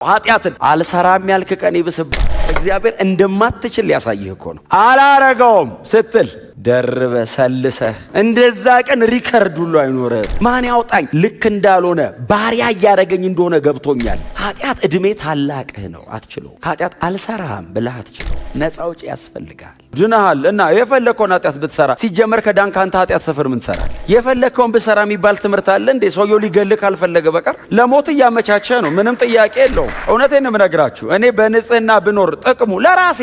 ኃጢአትን አልሰራም ያልክ ቀን ይብስብ። እግዚአብሔር እንደማትችል ሊያሳይህ እኮ ነው። አላረገውም ስትል ደርበ ሰልሰ እንደዛ ቀን ሪከርድ ሁሉ አይኖረ። ማን ያውጣኝ ልክ እንዳልሆነ ባሪያ እያደረገኝ እንደሆነ ገብቶኛል። ኃጢአት እድሜ ታላቅህ ነው፣ አትችለው። ኃጢአት አልሰራም ብለህ አትችለው። ነፃ ውጪ ያስፈልጋል። ድነሃል እና የፈለከውን ኃጢአት ብትሰራ ሲጀመር ከዳንክ አንተ ኃጢአት ሰፈር ምን ትሰራለህ? የፈለከውን ብትሰራ የሚባል ትምህርት አለ እንዴ? ሰውየው ሊገልህ ካልፈለገ በቀር ለሞት እያመቻቸ ነው። ምንም ጥያቄ የለውም። እውነቴን ነው የምነግራችሁ። እኔ በንጽህና ብኖር ጥቅሙ ለራሴ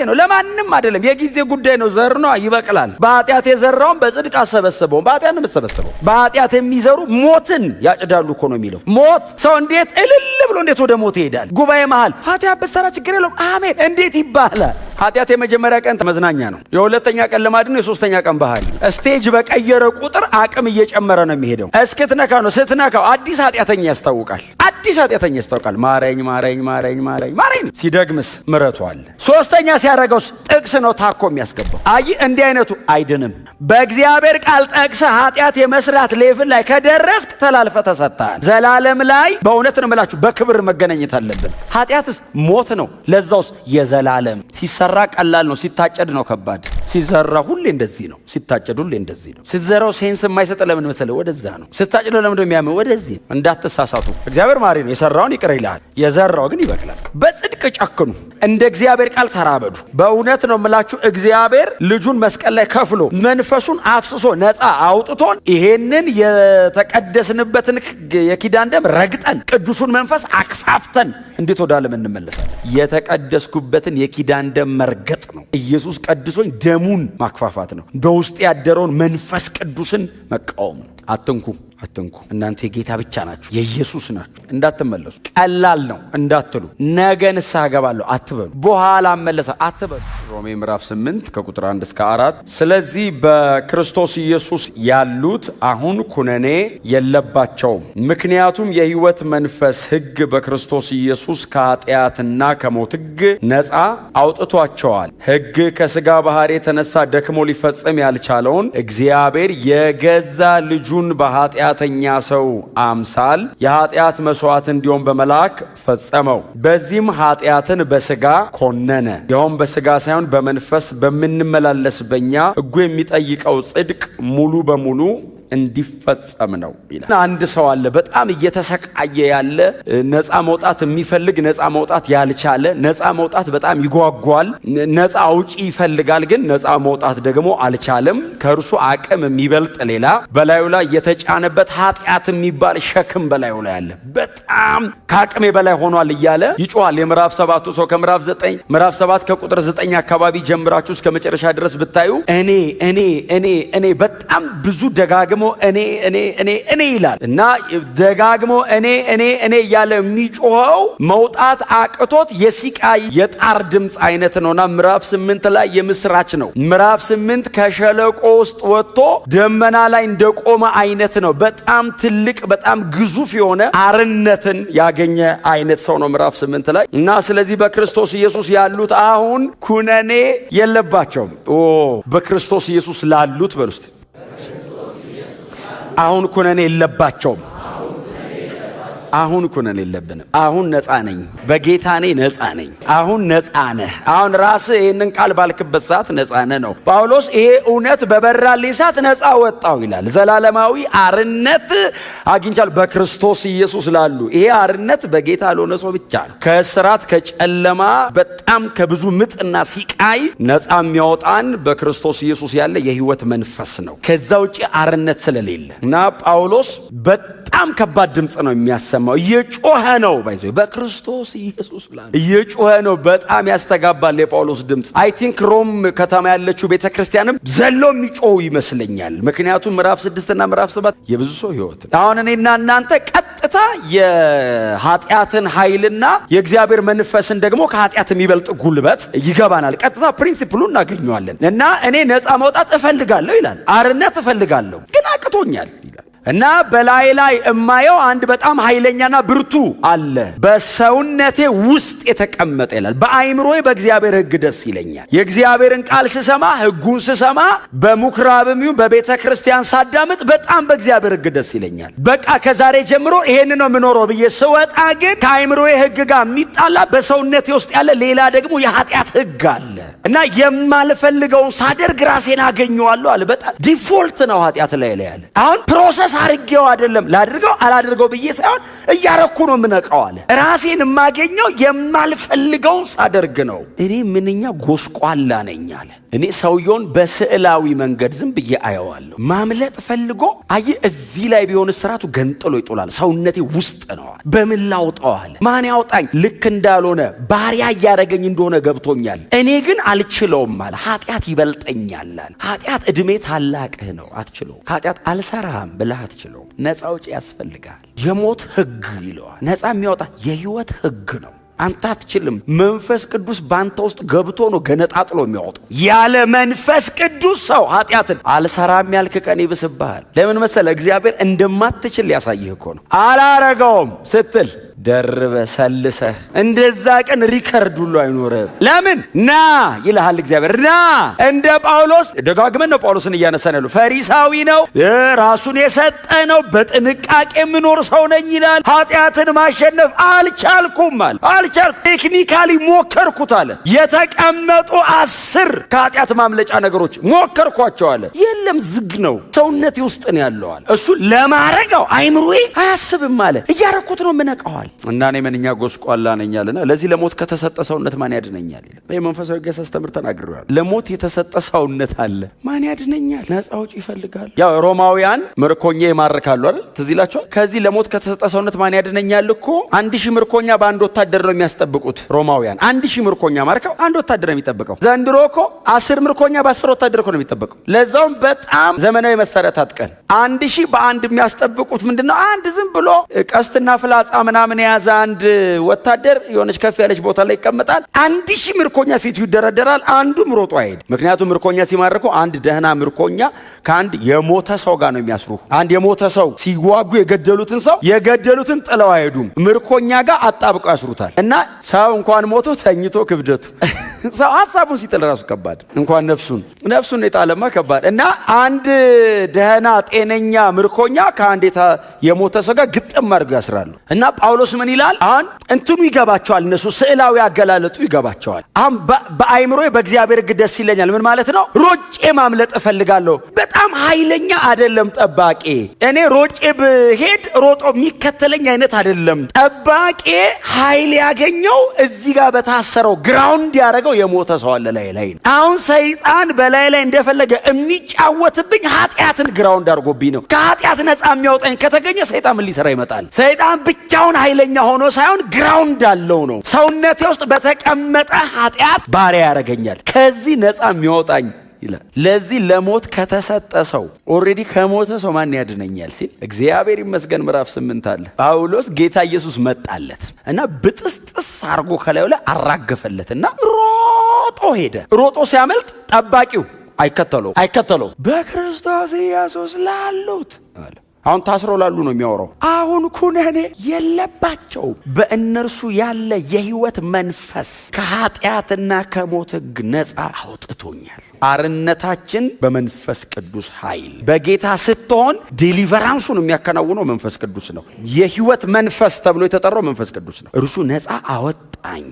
ነው፣ ለማንም አይደለም። የጊዜ ጉዳይ ነው። ዘር ነው ይበቅላል። በኃጢአት የዘራውን በጽድቅ አሰበሰበው። በኃጢአት ነው የምሰበሰበው። በኃጢአት የሚዘሩ ሞትን ያጭዳሉ እኮ ነው የሚለው። ሞት ሰው እንዴት እልል ብሎ እንዴት ወደ ሞት ይሄዳል? ጉባኤ መሃል ኃጢአት ብትሰራ ችግር የለውም አሜን እንዴት ይባላል? ኃጢአት የመጀመሪያ ቀን መዝናኛ ነው። የሁለተኛ ቀን ልማድ ነው። የሶስተኛ ቀን ባህሪ። ስቴጅ በቀየረ ቁጥር አቅም እየጨመረ ነው የሚሄደው። እስክትነካ ነው። ስትነካው አዲስ ኃጢአተኛ ያስታውቃል። ማረኝ ማረኝ ማረኝ ማረኝ ማረኝ። ሲደግምስ ምረቱ አለ። ሶስተኛ ሲያረገውስ ጥቅስ ነው ታኮ የሚያስገባው። አይ እንዲህ አይነቱ አይድንም። በእግዚአብሔር ቃል ጠቅሰ ኃጢአት የመስራት ሌቭል ላይ ከደረስክ ተላልፈ ተሰጥተሃል። ዘላለም ላይ በእውነት ነው የምላችሁ በክብር መገናኘት አለብን። ኃጢአትስ ሞት ነው። ለዛውስ የዘላለም ሲሰራ ቀላል ነው፣ ሲታጨድ ነው ከባድ። ሲዘራ ሁሌ እንደዚህ ነው፣ ሲታጨድ ሁሌ እንደዚህ ነው። ስትዘራው ሴንስ የማይሰጥ ለምን መሰለህ? ወደዛ ነው። ስታጭደው ለምን እንደሚያመው ወደዚህ። እንዳትሳሳቱ። እግዚአብሔር ማሪ ነው። የሰራውን ይቅር ይልሃል፣ የዘራው ግን ይበቅላል። በጽድቅ ጨክኑ፣ እንደ እግዚአብሔር ቃል ተራበዱ። በእውነት ነው የምላችሁ እግዚአብሔር ልጁን መስቀል ላይ ከፍሎ መንፈሱን አፍስሶ ነፃ አውጥቶን ይሄንን የተቀደስንበትን የኪዳን ደም ረግጠን ቅዱሱን መንፈስ አክፋፍተን እንዴት ወደ ዓለም እንመለሳለን? የተቀደስኩበትን የኪዳን ደም መርገጥ ነው። ኢየሱስ ቀድሶኝ ደሙን ማክፋፋት ነው። በውስጥ ያደረውን መንፈስ ቅዱስን መቃወም ነው። አትንኩ እናንተ የጌታ ብቻ ናችሁ፣ የኢየሱስ ናችሁ። እንዳትመለሱ። ቀላል ነው እንዳትሉ፣ ነገ ንስሐ እገባለሁ አትበሉ፣ በኋላ እመለሳለሁ አትበሉ። ሮሜ ምዕራፍ 8 ከቁጥር 1 እስከ 4 ስለዚህ በክርስቶስ ኢየሱስ ያሉት አሁን ኩነኔ የለባቸውም። ምክንያቱም የሕይወት መንፈስ ሕግ በክርስቶስ ኢየሱስ ከኃጢአትና ከሞት ሕግ ነፃ አውጥቷቸዋል። ሕግ ከሥጋ ባህሪ የተነሳ ደክሞ ሊፈጽም ያልቻለውን እግዚአብሔር የገዛ ልጁን በኃጢአተኛ ሰው አምሳል የኃጢአት መስዋዕት እንዲሆን በመላክ ፈጸመው። በዚህም ኃጢአትን በሥጋ ኮነነ። ይኸውም በሥጋ ሳይሆን በመንፈስ በምንመላለስ በእኛ ሕጉ የሚጠይቀው ጽድቅ ሙሉ በሙሉ እንዲፈጸም ነው ይላል። አንድ ሰው አለ በጣም እየተሰቃየ ያለ፣ ነፃ መውጣት የሚፈልግ ነፃ መውጣት ያልቻለ፣ ነፃ መውጣት በጣም ይጓጓል፣ ነፃ አውጪ ይፈልጋል፣ ግን ነፃ መውጣት ደግሞ አልቻለም። ከእርሱ አቅም የሚበልጥ ሌላ በላዩ ላይ የተጫነበት ኃጢአት የሚባል ሸክም በላዩ ላይ አለ። በጣም ከአቅሜ በላይ ሆኗል እያለ ይጮሃል። የምዕራፍ 7 ሰው ከምዕራፍ 9 ምዕራፍ 7 ከቁጥር 9 አካባቢ ጀምራችሁ እስከ መጨረሻ ድረስ ብታዩ እኔ በጣም ብዙ ደጋግሞ እኔ ይላል እና ደጋግሞ እኔ እያለ የሚጮኸው መውጣት አቅቶት የሲቃይ የጣር ድምፅ አይነት ነውና ምዕራፍ 8 ላይ የምስራች ነው። ምዕራፍ 8 ከሸለቆ ውስጥ ወጥቶ ደመና ላይ እንደቆመ አይነት ነው። በጣም ትልቅ በጣም ግዙፍ የሆነ አርነትን ያገኘ አይነት ሰው ነው ምዕራፍ 8 ላይ እና ስለዚህ በክርስቶስ ኢየሱስ ያሉት አሁን ኩነኔ የለባቸውም። በክርስቶስ ኢየሱስ ላሉት በሉት አሁን ኩነኔ የለባቸውም። አሁን ኩነኔ የለብንም። አሁን ነፃ ነኝ፣ በጌታ ነፃ ነኝ። አሁን ነፃ ነህ። አሁን ራስህ ይህንን ቃል ባልክበት ሰዓት ነፃ ነህ ነው። ጳውሎስ ይሄ እውነት በበራልኝ ሰዓት ነፃ ወጣው ይላል። ዘላለማዊ አርነት አግኝቻለሁ በክርስቶስ ኢየሱስ ላሉ። ይሄ አርነት በጌታ ለሆነ ሰው ብቻ ነው። ከእስራት ከጨለማ በጣም ከብዙ ምጥና ሲቃይ ነፃ የሚያወጣን በክርስቶስ ኢየሱስ ያለ የሕይወት መንፈስ ነው። ከዛ ውጪ አርነት ስለሌለ እና ጳውሎስ በጣም ከባድ ድምፅ ነው የሚያሰማው። እየጮኸ ነው ባይዞ በክርስቶስ ኢየሱስ ላይ እየጮኸ ነው። በጣም ያስተጋባል የጳውሎስ ድምፅ። አይ ቲንክ ሮም ከተማ ያለችው ቤተክርስቲያንም ዘሎ የሚጮሁ ይመስለኛል። ምክንያቱም ምዕራፍ 6 እና ምዕራፍ 7 የብዙ ሰው ህይወት። አሁን እኔና እናንተ ቀጥታ የኃጢአትን ኃይልና የእግዚአብሔር መንፈስን ደግሞ ከኃጢአት የሚበልጥ ጉልበት ይገባናል። ቀጥታ ፕሪንሲፕሉ እናገኘዋለን። እና እኔ ነፃ መውጣት እፈልጋለሁ ይላል። አርነት እፈልጋለሁ ግን አቅቶኛል ይላል። እና በላይ እማየው አንድ በጣም ኃይለኛና ብርቱ አለ በሰውነቴ ውስጥ የተቀመጠ ይላል። በአይምሮዬ በእግዚአብሔር ሕግ ደስ ይለኛል። የእግዚአብሔርን ቃል ስሰማ፣ ሕጉን ስሰማ፣ በምኩራብም ይሁን በቤተ ክርስቲያን ሳዳምጥ በጣም በእግዚአብሔር ሕግ ደስ ይለኛል። በቃ ከዛሬ ጀምሮ ይሄን ነው የምኖረው ብዬ ስወጣ ግን ከአይምሮዬ ሕግ ጋር የሚጣላ በሰውነቴ ውስጥ ያለ ሌላ ደግሞ የኃጢአት ሕግ አለ እና የማልፈልገውን ሳደርግ ራሴን አገኘዋለሁ አለ። በጣም ዲፎልት ነው ኃጢአት ላይ ያለ። አሁን ፕሮሰስ አድርጌው አይደለም ላድርገው አላድርገው ብዬ ሳይሆን እያረኩ ነው የምነቃው አለ። ራሴን የማገኘው የማልፈልገውን ሳደርግ ነው። እኔ ምንኛ ጎስቋላ ነኝ አለ። እኔ ሰውየውን በስዕላዊ መንገድ ዝም ብዬ አየዋለሁ። ማምለጥ ፈልጎ እዚህ ላይ ቢሆን ስራቱ ገንጥሎ ይጥላል። ሰውነቴ ውስጥ ነው። በምን ላውጣው አለ። ማን ያውጣኝ? ልክ እንዳልሆነ ባሪያ እያደረገኝ እንደሆነ ገብቶኛል። እኔ ግን አልችለውም አለ። ኃጢአት ይበልጠኛል አለ። ኃጢአት እድሜ ታላቅህ ነው፣ አትችለውም። ኃጢአት አልሰራህም ብለህ አትችለውም። ነፃ ውጪ ያስፈልጋል። የሞት ሕግ ይለዋል። ነፃ የሚያወጣ የህይወት ሕግ ነው። አንተ አትችልም። መንፈስ ቅዱስ ባንተ ውስጥ ገብቶ ነው ገነጣጥሎ የሚያወጣው። ያለ መንፈስ ቅዱስ ሰው ኃጢአትን አልሰራም ያልክ ቀን ይብስብሃል። ለምን መሰለ? እግዚአብሔር እንደማትችል ሊያሳይህ እኮ ነው። አላረገውም ስትል ደርበ ሰልሰህ እንደዛ ቀን ሪከርድ ሁሉ አይኖርም። ለምን ና ይልሃል እግዚአብሔር። ና እንደ ጳውሎስ ደጋግመን ነው ጳውሎስን እያነሳን ያለው። ፈሪሳዊ ነው፣ ራሱን የሰጠ ነው፣ በጥንቃቄ የምኖር ሰው ነኝ ይላል። ኃጢአትን ማሸነፍ አልቻልኩም አለ። ቴክኒካሊ ሞከርኩት አለ። የተቀመጡ 10 ከኃጢአት ማምለጫ ነገሮች ሞከርኳቸው አለ። የለም ዝግ ነው፣ ሰውነቴ ውስጥ ነው ያለው አለ። እሱ ለማረጋው አይምሮዬ አያስብም አለ። እያረኩት ነው የምነቃዋል። እና እኔ ምንኛ ጎስቋላ ነኝ አለና ለዚህ ለሞት ከተሰጠ ሰውነት ማን ያድነኛል ይላል። በመንፈሳዊ ገሰስ ትምህርት ተናግሬዋለሁ። ለሞት የተሰጠ ሰውነት አለ፣ ማን ያድነኛል? ነፃ ውጪ ይፈልጋል። ያው ሮማውያን ምርኮኛ ይማርካሉ አይደል? ትዝ ይላችኋል። ከዚህ ለሞት ከተሰጠ ሰውነት ማን ያድነኛል እኮ 1000 ምርኮኛ በአንድ ወታደር ነው የሚያስጠብቁት ሮማውያን። 1000 ምርኮኛ ማርከው አንድ ወታደር ነው የሚጠብቀው። ዘንድሮ እኮ 10 ምርኮኛ በ10 ወታደር እኮ ነው የሚጠብቀው። ለዛውም በጣም ዘመናዊ መሳሪያ ታጥቀን 1000 በአንድ የሚያስጠብቁት ምንድነው? አንድ ዝም ብሎ ቀስትና ፍላጻ ምናምን የያዘ አንድ ወታደር የሆነች ከፍ ያለች ቦታ ላይ ይቀመጣል። 1000 ምርኮኛ ፊቱ ይደረደራል። አንዱም ሮጦ አይሄድ። ምክንያቱም ምርኮኛ ሲማርኩ አንድ ደህና ምርኮኛ ከአንድ የሞተ ሰው ጋር ነው የሚያስሩ። አንድ የሞተ ሰው ሲዋጉ የገደሉትን ጥለው አይሄዱም። ምርኮኛ ጋር አጣብቀው ያስሩታል። እና ሰው እንኳን ሞቶ ተኝቶ ክብደቱ ሰው ሐሳቡን ሲጥል ራሱ ከባድ፣ እንኳን ነፍሱን የጣለማ ከባድ። እና አንድ ደህና ጤነኛ ምርኮኛ ከአንድ የሞተ ሰው ጋር ግጥም አድርገው ያስራሉ። እና ጳውሎስ ምን ይላል? አሁን እንትኑ ይገባቸዋል። እነሱ ስዕላዊ አገላለጡ ይገባቸዋል። አሁን በአይምሮዬ በእግዚአብሔር ሕግ ደስ ይለኛል። ምን ማለት ነው? ሮጬ ማምለጥ እፈልጋለሁ። በጣም ኃይለኛ አይደለም ጠባቂ። እኔ ሮጬ ብሄድ ሮጦ የሚከተለኝ አይነት አይደለም ጠባቂ። ኃይል ያገኘው እዚህ ጋር በታሰረው ግራውንድ ያደረገው የሞተ ሰው አለ ላይ ነው። አሁን ሰይጣን በላይ እንደፈለገ የሚጫወትብኝ ኃጢአትን ግራውንድ አድርጎብኝ ነው። ከኃጢአት ነፃ የሚያወጣኝ ከተገኘ ሰይጣን ምን ሊሰራ ይመጣል? ሰይጣን ብቻውን ኃይለኛ ሆኖ ሳይሆን ግራውንድ አለው ነው። ሰውነቴ ውስጥ በተቀመጠ ኃጢአት ባሪያ ያደርገኛል። ከዚህ ነፃ የሚያወጣኝ ይላል። ለዚህ ለሞት ከተሰጠ ሰው ኦልሬዲ ከሞተ ሰው ማን ያድነኛል ሲል እግዚአብሔር ይመስገን ምዕራፍ 8 አለ። ጳውሎስ ጌታ ኢየሱስ መጣለት እና ብጥስጥስ አርጎ ከላዩ ላይ አራገፈለትና ሮጦ ሄደ። ሮጦ ሲያመልጥ ጠባቂው አይከተለው በክርስቶስ ኢየሱስ ላሉት አለ። አሁን ታስሮ ላሉ ነው የሚያወራው። አሁን ኩነኔ የለባቸውም። በእነርሱ ያለ የህይወት መንፈስ ከኃጢአትና ከሞት ሕግ ነፃ አውጥቶኛል። አርነታችን በመንፈስ ቅዱስ ኃይል በጌታ ስትሆን ዴሊቨራንሱን የሚያከናውነው መንፈስ ቅዱስ ነው። የህይወት መንፈስ ተብሎ የተጠራው መንፈስ ቅዱስ ነው። እርሱ ነፃ አወጣኝ።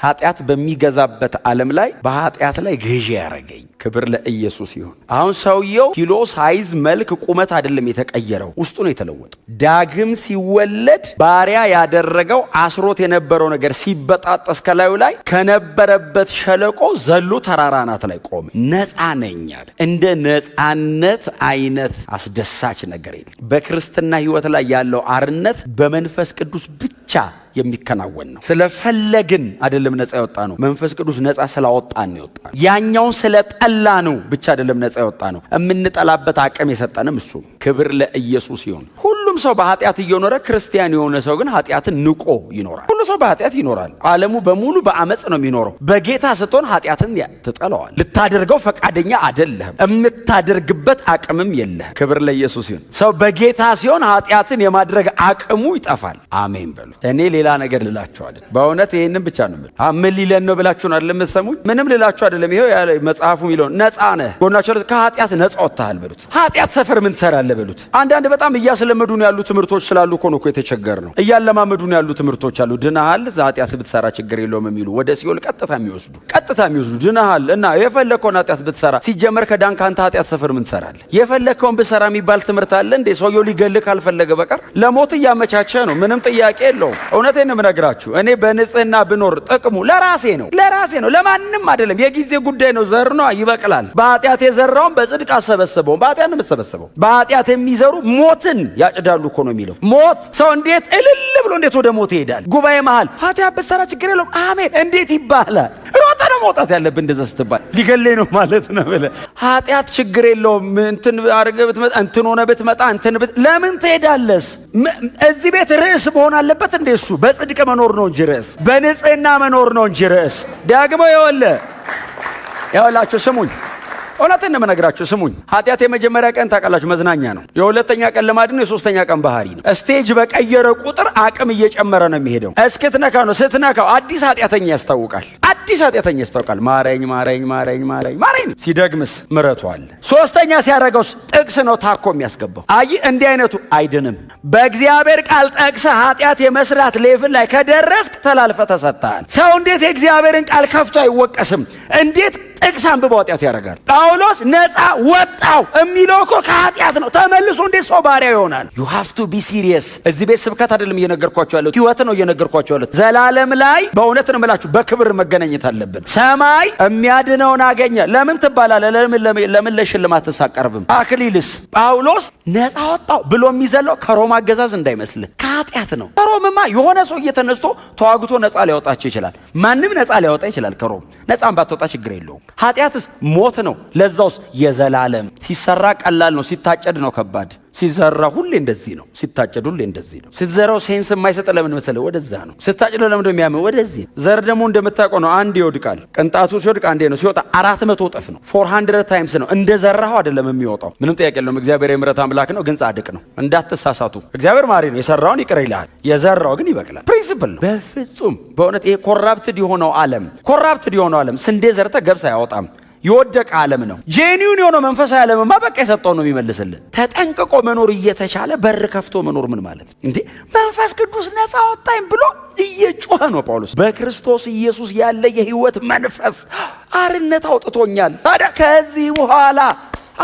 ኃጢአት በሚገዛበት ዓለም ላይ በኃጢአት ላይ ገዢ ያረገኝ። ክብር ለኢየሱስ ይሁን። አሁን ሰውየው ኪሎ፣ ሳይዝ፣ መልክ፣ ቁመት አይደለም የተቀየረው፣ ውስጡ ነው የተለወጠው። ዳግም ሲወለድ ባሪያ ያደረገው አስሮት የነበረው ነገር ሲበጣጠስ ከላዩ ላይ ከነበረበት ሸለቆ ዘሎ ተራራ አናት ላይ ቆመ። ነፃ ነኝ አለ። እንደ ነፃነት አይነት አስደሳች ነገር የለም። በክርስትና ህይወት ላይ ያለው አርነት በመንፈስ ቅዱስ ብቻ የሚከናወን ነው። ስለፈለግን አይደለም ነፃ ያወጣ ነው። መንፈስ ቅዱስ ነፃ ስላወጣን ነው ያወጣ። ያኛውን ስለጠላ ነው ብቻ አይደለም ነፃ ያወጣ ነው። የምንጠላበት አቅም የሰጠንም እሱ። ክብር ለኢየሱስ ይሁን። ሁሉም ሁሉም ሰው በኃጢአት እየኖረ ክርስቲያን የሆነ ሰው ግን ኃጢአትን ንቆ ይኖራል። ሁሉ ሰው በኃጢአት ይኖራል። ዓለሙ በሙሉ በአመፅ ነው የሚኖረው። በጌታ ስትሆን ኃጢአትን ትጠላዋል። ልታደርገው ፈቃደኛ አይደለህም። የምታደርግበት አቅምም የለህም። ክብር ለኢየሱስ ይሁን። ሰው በጌታ ሲሆን ኃጢአትን የማድረግ አቅሙ ይጠፋል። አሜን በሉ። እኔ ሌላ ነገር ልላችሁ አይደለም። በእውነት ይሄንን ብቻ ነው የምልህ። ምን ሊለን ነው ብላችሁ አይደለም የምትሰሙኝ? ምንም ልላችሁ አይደለም። ይሄው መጽሐፉ የሚለው ነፃ ነህ። ጎናችሁ ከኃጢአት ነፃ ወጥተሃል በሉት። ኃጢአት ሰፈር ምን ትሰራለህ በሉት። አንዳንድ በጣም እያስለመዱን ያሉ ትምህርቶች ስላሉ እኮ ነው የተቸገር ነው። እያለማመዱን ያሉ ትምህርቶች አሉ። ድናሃል፣ ኃጢአት ብትሰራ ችግር የለውም የሚሉ ወደ ሲኦል ቀጥታ የሚወስዱ ድናሃል እና የፈለከውን ኃጢአት ብትሰራ ሲጀመር ከዳንክ አንተ ኃጢአት ሰፈር ምን ትሰራለህ? የፈለከውን ብትሰራ የሚባል ትምህርት አለ እንዴ? ሰውየው ሊገልህ ካልፈለገ በቀር ለሞት እያመቻቸ ነው። ምንም ጥያቄ የለውም። እውነቴን ነው የምነግራችሁ። እኔ በንጽህና ብኖር ጥቅሙ ለራሴ ነው፣ ለማንም አይደለም። የጊዜ ጉዳይ ነው። ዘር ነው፣ ይበቅላል። በኃጢአት የዘራውን በጽድቅ አሰበሰበው። በኃጢአት ነው የምሰበሰበው። በኃጢአት የሚዘሩ ሞትን ያጭዳሉ እኮ ነው የሚለው። ሞት ሰው እንዴት እልል ብሎ እንዴት ወደ ሞት ይሄዳል? ጉባኤ መሃል ኃጢአት ብትሰራ ችግር የለውም አሜን እንዴት ይባላል? ሮጠ ነው መውጣት ያለብን። እንደዛ ስትባል ሊገለኝ ነው ማለት ነው ብለህ ኃጢአት ችግር የለውም እንትን አድርገህ ብትመጣ እንትን ሆነ ብትመጣ እንትን ለምን ትሄዳለስ? እዚህ ቤት ርዕስ መሆን አለበት እንዴ? እሱ በጽድቅ መኖር ነው እንጂ ርዕስ፣ በንጽህና መኖር ነው እንጂ ርዕስ። ደግሞ ይኸውላችሁ ስሙኝ፣ እውነትን ነው የምነግራችሁ። ስሙኝ፣ ኃጢአት የመጀመሪያ ቀን ታውቃላችሁ መዝናኛ ነው። የሁለተኛ ቀን ልማድ ነው። የሶስተኛ ቀን ባህሪ ነው። ስቴጅ በቀየረ ቁጥር አቅም እየጨመረ ነው የሚሄደው። እስክትነካው ነው። ስትነካው አዲስ ኃጢአተኛ ያስታውቃል። ማረኝ። ሲደግምስ ምሕረቱ አለ። ሶስተኛ ሲያደርገውስ ጥቅስ ነው ታኮ የሚያስገባው። አይ እንዲህ አይነቱ አይድንም። በእግዚአብሔር ቃል ጠቅሰህ ኃጢአት የመስራት ሌቭል ላይ ከደረስክ ተላልፈ ተሰጥተሃል። ሰው እንዴት የእግዚአብሔርን ቃል ከፍቶ አይወቀስም? እንዴት ጥቅስ አንብቦ ኃጢአት ያደርጋል? ጳውሎስ ነፃ ወጣው የሚለው እኮ ከኃጢአት ነው። ተመልሶ እንዴት ሰው ባሪያ ይሆናል? you have to be serious። እዚህ ቤት ስብከት አይደለም እየነገርኳቸው ያለሁት፣ ህይወት ነው እየነገርኳቸው ያለሁት። ዘላለም ላይ በእውነት ነው የምላችሁ በክብር መገናኘት አለብን። ሰማይ የሚያድነውን አገኘ ለምን ትባላለህ? ለምን ለሽልማት ተሳቀርብም? አክሊልስ? ጳውሎስ ነፃ ወጣው ብሎ የሚዘለው ከሮማ አገዛዝ እንዳይመስልህ ከኃጢአት ነው። ከሮምማ የሆነ ሰው እየተነስቶ ተዋግቶ ነፃ ሊያወጣቸው ይችላል። ማንም ነፃ ሊያወጣ ይችላል ከሮም። ነፃም ባትወጣ ችግር የለውም። ኃጢአትስ ሞት ነው። ለዛውስ የዘላለም። ሲሰራ ቀላል ነው፣ ሲታጨድ ነው ከባድ። ሲዘራ ሁሌ እንደዚህ ነው፣ ሲታጨድ ሁሌ እንደዚህ ነው። ስትዘራው ሴንስ የማይሰጥ ለምን መሰለህ? ወደዛ ነው። ስታጭደው ለምን እንደሚያመው ወደዚህ። ዘር ደግሞ እንደምታውቀው ነው፣ አንድ ይወድቃል። ቅንጣቱ ሲወድቅ አንዴ ነው፣ ሲወጣ 400 እጥፍ ነው። 400 ታይምስ ነው። እንደ ዘራኸው አይደለም የሚወጣው። ምንም ጥያቄ የለውም። እግዚአብሔር የምሕረት አምላክ ነው፣ ግን ጻድቅ ነው። እንዳትሳሳቱ። እግዚአብሔር ማሪ ነው። የሰራውን ይቅር ይልሃል፣ የዘራው ግን ይበቅላል። ፕሪንሲፕል ነው። በፍጹም በእውነት ይሄ ኮራፕትድ የሆነው ዓለም ስንዴ ዘርተ ገብስ አያወጣም። የወደቀ ዓለም ነው። ጄኒውን የሆነው መንፈሳዊ ዓለምማ በቃ የሰጠው ነው የሚመልስልን። ተጠንቅቆ መኖር እየተቻለ በር ከፍቶ መኖር ምን ማለት እንዴ? መንፈስ ቅዱስ ነፃ ወጣኝ ብሎ እየጮኸ ነው ጳውሎስ። በክርስቶስ ኢየሱስ ያለ የህይወት መንፈስ አርነት አውጥቶኛል። ታዲያ ከዚህ በኋላ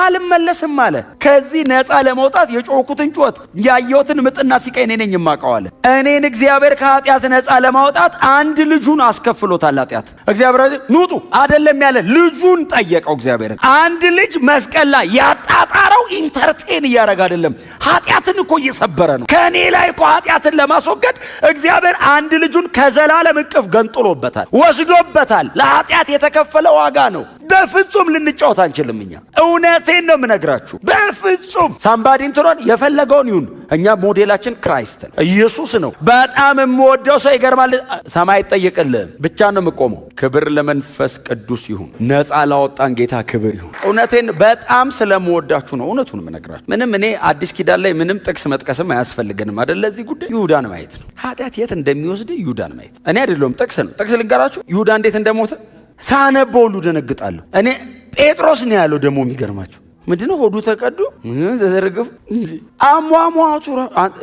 አልመለስም አለ። ከዚህ ነፃ ለመውጣት የጮኩትን ጩኸት ያየሁትን ምጥና ሲቃይ እኔ ነኝ የማውቀው አለ። እኔን እግዚአብሔር ከኃጢአት ነፃ ለማውጣት አንድ ልጁን አስከፍሎታል። ኃጢአት እግዚአብሔር ኑጡ አይደለም ያለ ልጁን ጠየቀው። እግዚአብሔርን አንድ ልጅ መስቀል ላይ ያጣጣረው ኢንተርቴን እያደረገ አይደለም፣ ኃጢአትን እኮ እየሰበረ ነው። ከእኔ ላይ እኮ ኃጢአትን ለማስወገድ እግዚአብሔር አንድ ልጁን ከዘላለም እቅፍ ገንጥሎበታል፣ ወስዶበታል። ለኃጢአት የተከፈለ ዋጋ ነው። በፍጹም ልንጫወት አንችልም። እኛ እውነቴን ነው የምነግራችሁ። በፍጹም ሳምባዲ እንትሮን የፈለገውን ይሁን፣ እኛ ሞዴላችን ክራይስት ኢየሱስ ነው። በጣም የምወደው ሰው ይገርማል። ሰማይ አይጠየቅልህም፣ ብቻ ነው የምቆመው። ክብር ለመንፈስ ቅዱስ ይሁን። ነፃ ላወጣን ጌታ ክብር ይሁን። እውነቴን በጣም ስለምወዳችሁ ነው እውነቱን የምነግራችሁ። ምንም እኔ አዲስ ኪዳን ላይ ምንም ጥቅስ መጥቀስም አያስፈልገንም አይደል? ለዚህ ጉዳይ ይሁዳን ማየት ነው። ኃጢአት የት እንደሚወስድ ይሁዳን ማየት። እኔ አይደለሁም ጥቅስ ነው። ጥቅስ ልንገራችሁ። ይሁዳ እንዴት እንደሞተ ሳነበው ሁሉ ደነግጣለሁ። እኔ ጴጥሮስ ነው ያለው። ደግሞ የሚገርማችሁ ምንድነው? ሆዱ ተቀዶ ተዘርግፍ አሟሟቱ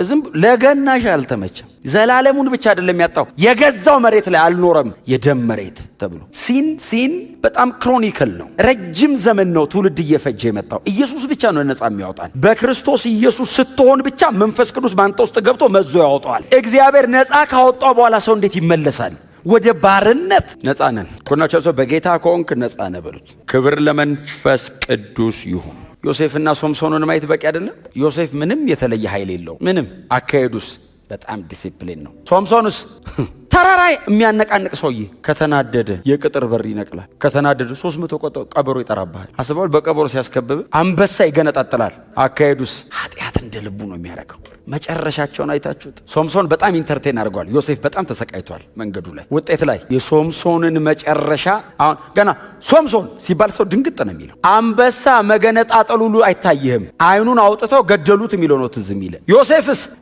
ዝም ለገናሽ አልተመቸም። ዘላለሙን ብቻ አይደለም ያጣው፣ የገዛው መሬት ላይ አልኖረም። የደም መሬት ተብሎ ሲን በጣም ክሮኒክል ነው። ረጅም ዘመን ነው ትውልድ እየፈጀ የመጣው። ኢየሱስ ብቻ ነው ነፃ የሚያወጣል። በክርስቶስ ኢየሱስ ስትሆን ብቻ መንፈስ ቅዱስ ባንተ ውስጥ ገብቶ መዞ ያወጣዋል። እግዚአብሔር ነፃ ካወጣው በኋላ ሰው እንዴት ይመለሳል? ወደ ባርነት። ነፃ ነን። ኮናቸው ሰው በጌታ ከሆንክ ነፃ ነህ በሉት። ክብር ለመንፈስ ቅዱስ ይሁን። ዮሴፍና ሶምሶንን ማየት በቂ አይደለም? ዮሴፍ ምንም የተለየ ኃይል የለው። ምንም አካሄዱስ በጣም ዲሲፕሊን ነው። ሶምሶንስ ተራራ የሚያነቃንቅ ሰውዬ ከተናደደ የቅጥር በር ይነቅላል። ከተናደደ 300 ቀበሮ ይጠራብሃል። አስበዋል። በቀበሮ ሲያስከብብ አንበሳ ይገነጣጥላል። አካሄዱስ ኃጢአት እንደ ልቡ ነው የሚያደርገው። መጨረሻቸውን አይታችሁት። ሶምሶን በጣም ኢንተርቴን አድርጓል። ዮሴፍ በጣም ተሰቃይቷል መንገዱ ላይ። ውጤት ላይ የሶምሶንን መጨረሻ አሁን ገና ሶምሶን ሲባል ሰው ድንግጥ ነው የሚለው። አንበሳ መገነጣጠሉ ሁሉ አይታይህም። አይኑን አውጥተው ገደሉት የሚለው ነው ትዝ የሚለ።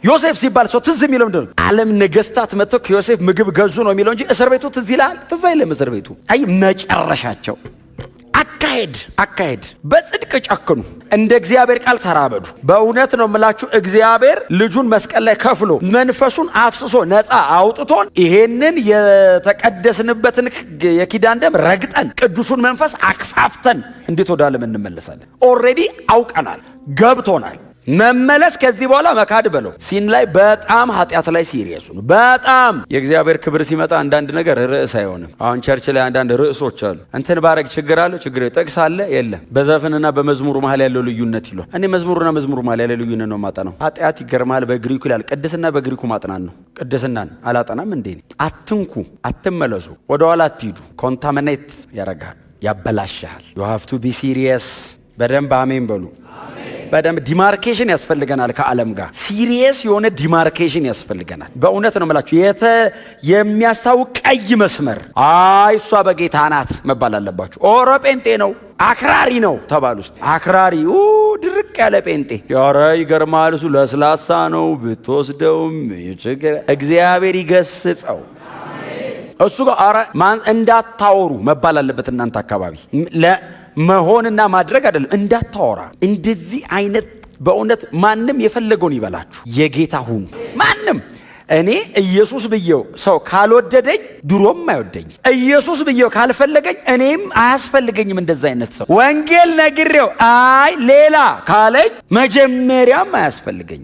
ዮሴፍ ሲባል ሰው ትዝ የሚለው ምንድን ነው? ዓለም ነገስታት መጥተው ከዮሴፍ ምግብ ገዙ ነው የሚለው እንጂ እስር ቤቱ ትዝ ይልሃል? ትዝ አይልም እስር ቤቱ። አይ መጨረሻቸው አካሄድ በጽድቅ ጨክኑ፣ እንደ እግዚአብሔር ቃል ተራበዱ። በእውነት ነው የምላችሁ፣ እግዚአብሔር ልጁን መስቀል ላይ ከፍሎ መንፈሱን አፍስሶ ነፃ አውጥቶን ይሄንን የተቀደስንበትን የኪዳን ደም ረግጠን ቅዱሱን መንፈስ አክፋፍተን እንዴት ወደ ዓለም እንመለሳለን? ኦልሬዲ አውቀናል፣ ገብቶናል። መመለስ ከዚህ በኋላ መካድ በለው። ሲን ላይ በጣም ኃጢአት ላይ ሲሪየሱ ነው። በጣም የእግዚአብሔር ክብር ሲመጣ አንዳንድ ነገር ርዕስ አይሆንም። አሁን ቸርች ላይ አንዳንድ ርዕሶች አሉ። እንትን ባረግ ችግር አለው፣ ችግር ጥቅስ አለ የለም። በዘፈንና በመዝሙሩ መሀል ያለው ልዩነት ይሏል። እኔ መዝሙሩና መዝሙሩ መሀል ያለው ልዩነት ነው ማጠናው። ኃጢአት ይገርማል። በግሪኩ ይላል ቅድስና፣ በግሪኩ ማጥናት ነው። ቅድስናን አላጠናም እንዴ? አትንኩ፣ አትመለሱ፣ ወደኋላ አትሂዱ። ኮንታሚኔት ያረጋል፣ ያበላሻል። ዩ ሃቭ ቱ ቢ ሲሪየስ። በደንብ አሜን በሉ። በደንብ ዲማርኬሽን ያስፈልገናል። ከዓለም ጋር ሲሪየስ የሆነ ዲማርኬሽን ያስፈልገናል። በእውነት ነው የምላችሁ፣ የሚያስታውቅ ቀይ መስመር እሷ በጌታ ናት መባል አለባችሁ። ኦሮ ጴንጤ ነው፣ አክራሪ ነው ተባሉ። ውስጥ አክራሪ ድርቅ ያለ ጴንጤ ኧረ ይገርማል። እሱ ለስላሳ ነው ብትወስደውም ችግር እግዚአብሔር ይገስጸው። እሱ ጋር እንዳታወሩ መባል አለበት። እናንተ አካባቢ መሆንና ማድረግ አይደለም፣ እንዳታወራ። እንደዚህ አይነት በእውነት ማንም የፈለገውን ይበላችሁ፣ የጌታ ሁኑ። ማንም እኔ ኢየሱስ ብዬው ሰው ካልወደደኝ ድሮም አይወደኝ። ኢየሱስ ብዬው ካልፈለገኝ እኔም አያስፈልገኝም። እንደዛ አይነት ሰው ወንጌል ነግሬው አይ ሌላ ካለኝ መጀመሪያም አያስፈልገኝ።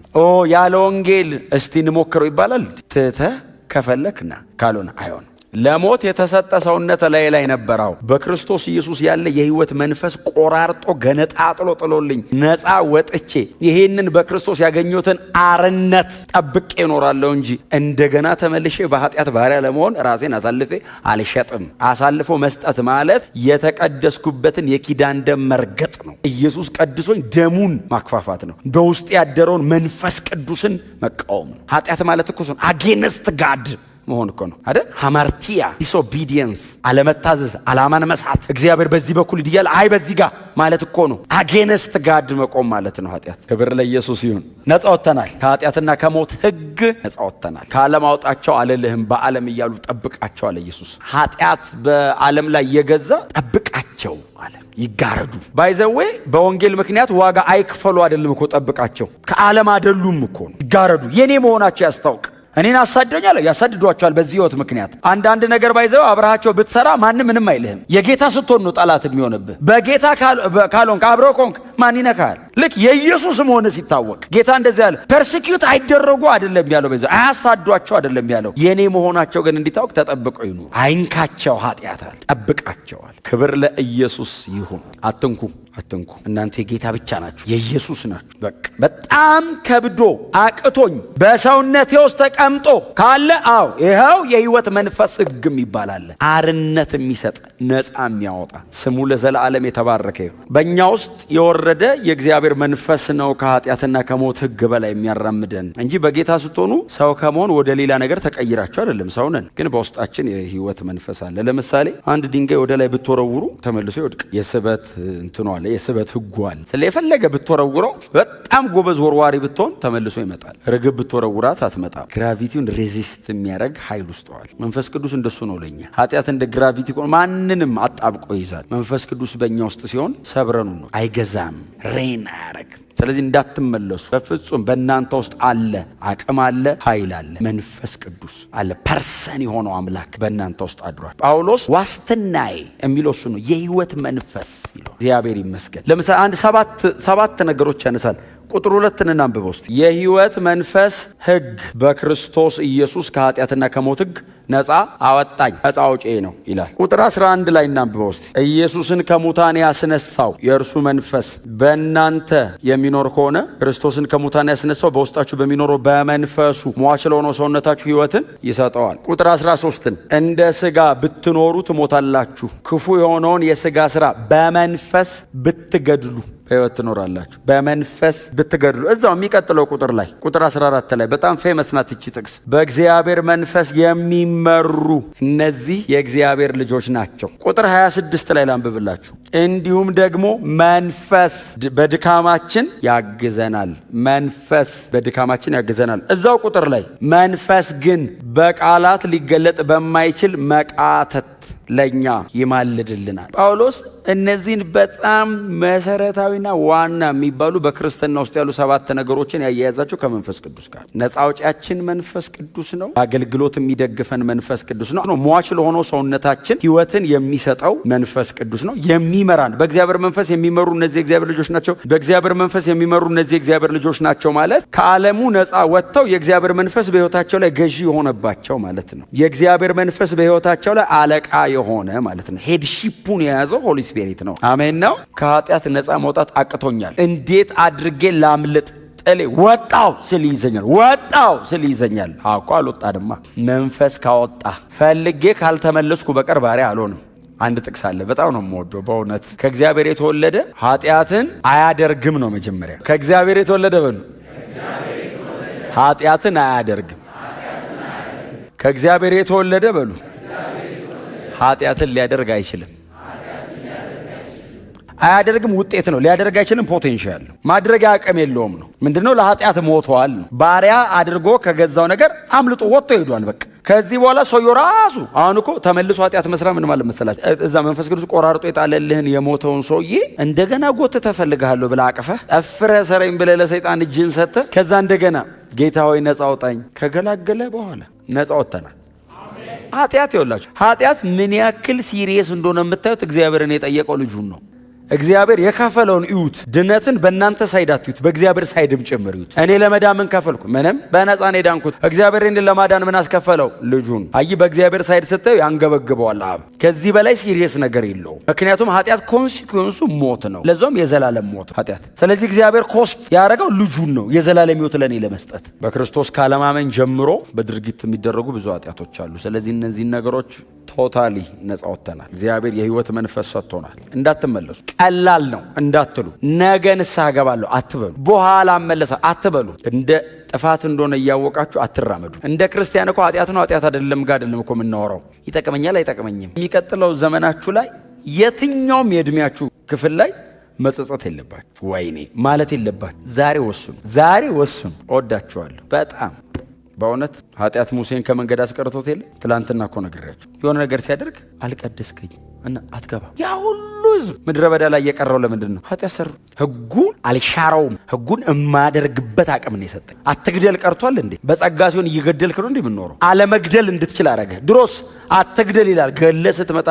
ያለ ወንጌል እስቲ እንሞክረው ይባላል። ትተህ ከፈለክና ካልሆነ አይሆን። ለሞት የተሰጠ ሰውነት ላይ ነበረው። በክርስቶስ ኢየሱስ ያለ የህይወት መንፈስ ቆራርጦ ገነጣጥሎ ጥሎልኝ ነፃ ወጥቼ ይሄንን በክርስቶስ ያገኘሁትን አርነት ጠብቄ እኖራለሁ እንጂ እንደገና ተመልሼ በኃጢአት ባሪያ ለመሆን ራሴን አሳልፌ አልሸጥም። አሳልፎ መስጠት ማለት የተቀደስኩበትን የኪዳን ደም መርገጥ ነው። ኢየሱስ ቀድሶኝ ደሙን ማክፋፋት ነው። በውስጥ ያደረውን መንፈስ ቅዱስን መቃወም ነው። ኃጢአት ማለት እኮ ነው አጌንስት ጋድ መሆን እኮ ነው አይደል? ሃማርቲያ ዲስኦቢዲየንስ፣ አለመታዘዝ፣ አላማን መሳት። እግዚአብሔር በዚህ በኩል ይዲያል አይ በዚህ ጋር ማለት እኮ ነው። አጌንስት ጋድ መቆም ማለት ነው ኃጢአት። ክብር ለኢየሱስ ይሁን። ነፃ ወጥተናል ከኃጢአትና ከሞት ህግ ነፃ ወጥተናል። ከዓለም አውጣቸው አልልህም፣ በዓለም እያሉ ጠብቃቸው አለ ኢየሱስ። ኃጢአት በዓለም ላይ የገዛ ጠብቃቸው አለ። ይጋረዱ ባይዘዌ በወንጌል ምክንያት ዋጋ አይክፈሉ አይደለም እኮ ጠብቃቸው። ከዓለም አይደሉም እኮ ነው። ይጋረዱ፣ የኔ መሆናቸው ያስታውቅ። እኔን አሳደኛል፣ ያሳድዷቸዋል በዚህ ህይወት ምክንያት። አንዳንድ ነገር ባይዘው አብረሃቸው ብትሰራ ማንም ምንም አይልህም። የጌታ ስትሆን ነው ጠላት የሚሆንብህ። በጌታ ካልሆንክ አብረው ኮንክ ማን ይነካል? ልክ የኢየሱስ መሆን ሲታወቅ ጌታ እንደዚህ ያለ ፐርሲኪዩት አይደረጉ አይደለም ያለው፣ ባይዘው አያሳዷቸው አይደለም ያለው። የኔ መሆናቸው ግን እንዲታወቅ ተጠብቀው ይኑ። አይንካቸው፣ ኃጢአታል ጠብቃቸዋል። ክብር ለኢየሱስ ይሁን። አትንኩ እናንተ የጌታ ብቻ ናችሁ፣ የኢየሱስ ናችሁ። በቃ በጣም ከብዶ አቅቶኝ በሰውነቴ ውስጥ ተቀምጦ ካለ ይኸው የህይወት መንፈስ ህግም ይባላል። አርነት የሚሰጥ ነፃ የሚያወጣ ስሙ ለዘላለም የተባረከ ይሁን። በእኛ ውስጥ የወረደ የእግዚአብሔር መንፈስ ነው ከኃጢአትና ከሞት ህግ በላይ የሚያራምደን እንጂ በጌታ ስትሆኑ ሰው ከመሆን ወደ ሌላ ነገር ተቀይራችሁ አይደለም። ሰው ነን፣ ግን በውስጣችን የህይወት መንፈስ አለ። ለምሳሌ አንድ ድንጋይ ወደ ላይ ብትወረውሩ ተመልሶ ይወድቅ። የስበት እንትኑ አለ፣ የስበት ህጉ አለ። ስለፈለገ ብትወረውረው በጣም ጎበዝ ወርዋሪ ብትሆን ተመልሶ ይመጣል። ርግብ ብትወረውራት አትመጣም። ግራቪቲውን ሬዚስት የሚያደርግ ኃይል ውስጠዋል። መንፈስ ቅዱስ እንደሱ ነው ለኛ። ኃጢአት እንደ ግራቪቲ ማንንም አጣብቆ ይዛል። መንፈስ ቅዱስ በእኛ ውስጥ ሲሆን ሰብረኑ ነው፣ አይገዛም፣ ሬን አያረግም። ስለዚህ እንዳትመለሱ በፍጹም። በእናንተ ውስጥ አለ፣ አቅም አለ፣ ኃይል አለ፣ መንፈስ ቅዱስ አለ። ፐርሰን የሆነው አምላክ በእናንተ ውስጥ አድሯል። ጳውሎስ ዋስትናዬ የሚለው እሱ ነው፣ የህይወት መንፈስ ይለው። እግዚአብሔር ይመስገን። ለምሳሌ አንድ ሰባት ነገሮች ያነሳል። ቁጥር 2 እናንብበው እስቲ። የሕይወት መንፈስ ሕግ በክርስቶስ ኢየሱስ ከኃጢአትና ከሞት ሕግ ነፃ አወጣኝ፣ ነፃ አውጪ ነው ይላል። ቁጥር 11 ላይ እናንብበው እስቲ። ኢየሱስን ከሙታን ያስነሳው የእርሱ መንፈስ በእናንተ የሚኖር ከሆነ ክርስቶስን ከሙታን ያስነሳው በውስጣችሁ በሚኖረው በመንፈሱ ሟች ለሆነው ሰውነታችሁ ሕይወትን ይሰጠዋል። ቁጥር 13 እንደ ሥጋ ብትኖሩ ትሞታላችሁ፣ ክፉ የሆነውን የሥጋ ሥራ በመንፈስ ብትገድሉ በሕይወት ትኖራላችሁ። በመንፈስ ብትገድሉ። እዛው የሚቀጥለው ቁጥር ላይ ቁጥር 14 ላይ በጣም ፌመስ ናት ይቺ ጥቅስ። በእግዚአብሔር መንፈስ የሚመሩ እነዚህ የእግዚአብሔር ልጆች ናቸው። ቁጥር 26 ላይ ላንብብላችሁ። እንዲሁም ደግሞ መንፈስ በድካማችን ያግዘናል። መንፈስ በድካማችን ያግዘናል። እዛው ቁጥር ላይ መንፈስ ግን በቃላት ሊገለጥ በማይችል መቃተት ለኛ ይማልድልናል። ጳውሎስ እነዚህን በጣም መሰረታዊና ዋና የሚባሉ በክርስትና ውስጥ ያሉ 7 ነገሮችን ያያያዛቸው ከመንፈስ ቅዱስ ጋር። ነፃ አውጪያችን መንፈስ ቅዱስ ነው። አገልግሎት የሚደግፈን መንፈስ ቅዱስ ነው። ሟች ለሆነው ሰውነታችን ሕይወትን የሚሰጠው መንፈስ ቅዱስ ነው። የሚመራን በእግዚአብሔር መንፈስ የሚመሩ እነዚህ የእግዚአብሔር ልጆች ናቸው። በእግዚአብሔር መንፈስ የሚመሩ እነዚህ የእግዚአብሔር ልጆች ናቸው ማለት ከዓለሙ ነፃ ወጥተው የእግዚአብሔር መንፈስ በሕይወታቸው ላይ ገዢ የሆነባቸው ማለት ነው። የእግዚአብሔር መንፈስ በሕይወታቸው ላይ አለቃ የሆነ ማለት ነው። ሄድሺፑን የያዘው ሆሊ ስፒሪት ነው። አሜን ነው። ከኃጢአት ነፃ መውጣት አቅቶኛል። እንዴት አድርጌ ላምልጥ? ጥሌ ወጣው ስል ይዘኛል። ወጣው ስል ይዘኛል። አቋ አልወጣድማ። መንፈስ ካወጣ ፈልጌ ካልተመለስኩ በቀር ባሪያ አልሆንም። አንድ ጥቅስ አለ፣ በጣም ነው የምወደው በእውነት። ከእግዚአብሔር የተወለደ ኃጢአትን አያደርግም ነው መጀመሪያ። ከእግዚአብሔር የተወለደ በሉ ኃጢአትን አያደርግም። ከእግዚአብሔር የተወለደ በሉ ኃጢአትን ሊያደርግ አይችልም። አያደርግም ውጤት ነው። ሊያደርግ አይችልም ፖቴንሻል ነው። ማድረጊያ አቅም የለውም ነው። ምንድነው? ለኃጢአት ሞቷል ነው። ባሪያ አድርጎ ከገዛው ነገር አምልጦ ወጥቶ ሄዷል። በቃ ከዚህ በኋላ ሰውየው ራሱ አሁን እኮ ተመልሶ ኃጢአት መስራት ምን ማለት መሰላችሁ? እዛ መንፈስ ቅዱስ ቆራርጦ የጣለልህን የሞተውን ሰውዬ እንደገና ጎትተህ እፈልግሃለሁ ብለህ አቅፈህ ጠፍረህ ሰረኝ ብለህ ለሰይጣን እጅን ሰጥተህ ከዛ እንደገና ጌታ ሆይ ነፃ አውጣኝ ከገላገለ በኋላ ነፃ ወጥተናል። ኃጢአት ይወላችሁ፣ ኃጢአት ምን ያክል ሲሪየስ እንደሆነ የምታዩት እግዚአብሔርን የጠየቀው ልጁን ነው። እግዚአብሔር የከፈለውን እዩት። ድነትን በእናንተ ሳይድ አትዩት፣ በእግዚአብሔር ሳይድም ጭምር እዩት። እኔ ለመዳን ምን ከፈልኩ? ምንም፣ በነፃ ነው የዳንኩት። እግዚአብሔር እኔን ለማዳን ምን አስከፈለው? ልጁን። አይ በእግዚአብሔር ሳይድ ስታዩ ያንገበግበዋል። ከዚህ በላይ ሲሪየስ ነገር የለውም። ምክንያቱም ኃጢአት ኮንሲኩዌንሱ ሞት ነው፣ ለዛውም የዘላለም ሞት ኃጢአት። ስለዚህ እግዚአብሔር ኮስት ያደረገው ልጁን ነው የዘላለም ሕይወት ለእኔ ለመስጠት። በክርስቶስ ካለማመን ጀምሮ በድርጊት የሚደረጉ ብዙ ኃጢአቶች አሉ። ስለዚህ እነዚህን ነገሮች ቶታሊ ነፃ ወጥተናል። እግዚአብሔር የሕይወት መንፈስ ሰጥቶናል። እንዳትመለሱ ቀላል ነው እንዳትሉ፣ ነገ ንስሐ እገባለሁ አትበሉ፣ በኋላ መለሳ አትበሉ። እንደ ጥፋት እንደሆነ እያወቃችሁ አትራመዱ። እንደ ክርስቲያን እኮ ኃጢአት ነው ኃጢአት አይደለም ጋር አይደለም እኮ የምናወራው። ይጠቅመኛል አይጠቅመኝም። የሚቀጥለው ዘመናችሁ ላይ የትኛውም የእድሜያችሁ ክፍል ላይ መጸጸት የለባችሁ፣ ወይኔ ማለት የለባችሁ። ዛሬ ወስኑ፣ ዛሬ ወስኑ። እወዳችኋለሁ በጣም በእውነት። ኃጢአት ሙሴን ከመንገድ አስቀርቶት የለ? ትላንትና እኮ ነግሬያችሁ። የሆነ ነገር ሲያደርግ አልቀደስከኝ እና አትገባ። ያ ሁሉ ህዝብ ምድረ በዳ ላይ የቀረው ለምንድን ነው? ኃጢአት ሰሩ። ህጉን አልሻረውም። ህጉን የማደርግበት አቅም ነው የሰጠኝ። አትግደል ቀርቷል እንዴ? በጸጋ ሲሆን እየገደልክ ነው እንዴ የምንኖረው? አለመግደል እንድትችል አረገ። ድሮስ አትግደል ይላል። ገለ ስትመጣ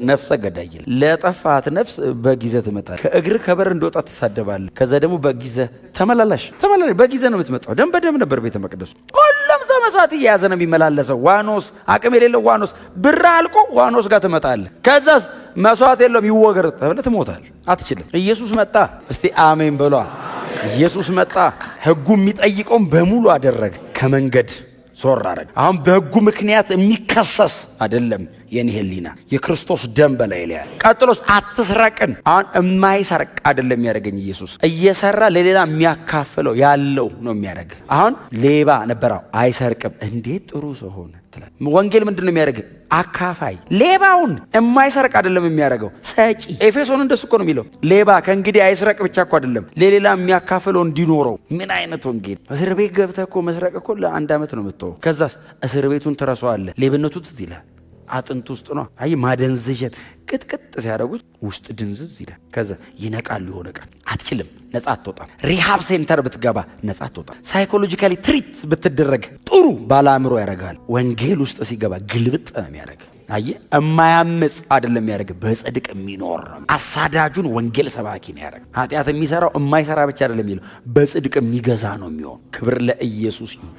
ነፍሰ ገዳይ ይላል። ለጠፋት ነፍስ በጊዜ ትመጣል። ከእግር ከበር እንደወጣ ትሳደባለህ። ከዛ ደግሞ በጊዜ ተመላላሽ በጊዜ ነው የምትመጣው። ደም በደም ነበር ቤተ መቅደሱ። ሁሉም ሰው መስዋዕት እየያዘ ነው የሚመላለሰው። ዋኖስ አቅም የሌለው ዋኖስ ብር አልቆ ዋኖስ ጋር ትመጣለህ። ከዛስ መስዋዕት የለውም ይወገር ተብለህ ትሞታለህ። አትችልም። ኢየሱስ መጣ። እስቲ አሜን በሏ። ኢየሱስ መጣ። ህጉ የሚጠይቀውን በሙሉ አደረገ። ከመንገድ ዞር አረገ። አሁን በህጉ ምክንያት የሚከሰስ አይደለም የኔ ህሊና፣ የክርስቶስ ደም በላይ ላይ ያለ። ቀጥሎስ አትስረቅን። አሁን የማይሰርቅ አይደለም የሚያደርገኝ ኢየሱስ። እየሰራ ለሌላ የሚያካፍለው ያለው ነው የሚያደርግ። አሁን ሌባ ነበራው አይሰርቅም። እንዴት ጥሩ ሰው ሆነ ትላል። ወንጌል ምንድን ነው የሚያደርግ? አካፋይ። ሌባውን የማይሰርቅ አይደለም የሚያደርገው ሰጪ። ኤፌሶን እንደሱ እኮ ነው የሚለው። ሌባ ከእንግዲህ አይስረቅ ብቻ እኮ አይደለም ለሌላ የሚያካፍለው እንዲኖረው። ምን አይነት ወንጌል! እስር ቤት ገብተህ እኮ መስረቅ እኮ ለ1 ዓመት ነው የምትተወው። ከዛስ እስር ቤቱን ትረሳዋለህ። ሌብነቱ ትዝ ይላል። አጥንት ውስጥ ነው። አይ ማደንዘዣት ቅጥቅጥ ሲያደርጉት ውስጥ ድንዝዝ ይላል። ከዛ ይነቃሉ። የሆነ ቀን አትችልም፣ ነጻ አትወጣም። ሪሃብ ሴንተር ብትገባ ነጻ አትወጣም። ሳይኮሎጂካሊ ትሪት ብትደረግ ጥሩ ባለአእምሮ ያደርጋል። ወንጌል ውስጥ ሲገባ ግልብጥ ነው የሚያደርግ። አየ እማያምጽ አይደለም የሚያደርግ፣ በጽድቅ የሚኖር አሳዳጁን ወንጌል ሰባኪ ነው ያደርግ። ኃጢአት የሚሰራው የማይሰራ ብቻ አይደለም የሚለው፣ በጽድቅ የሚገዛ ነው የሚሆን። ክብር ለኢየሱስ ይሁን።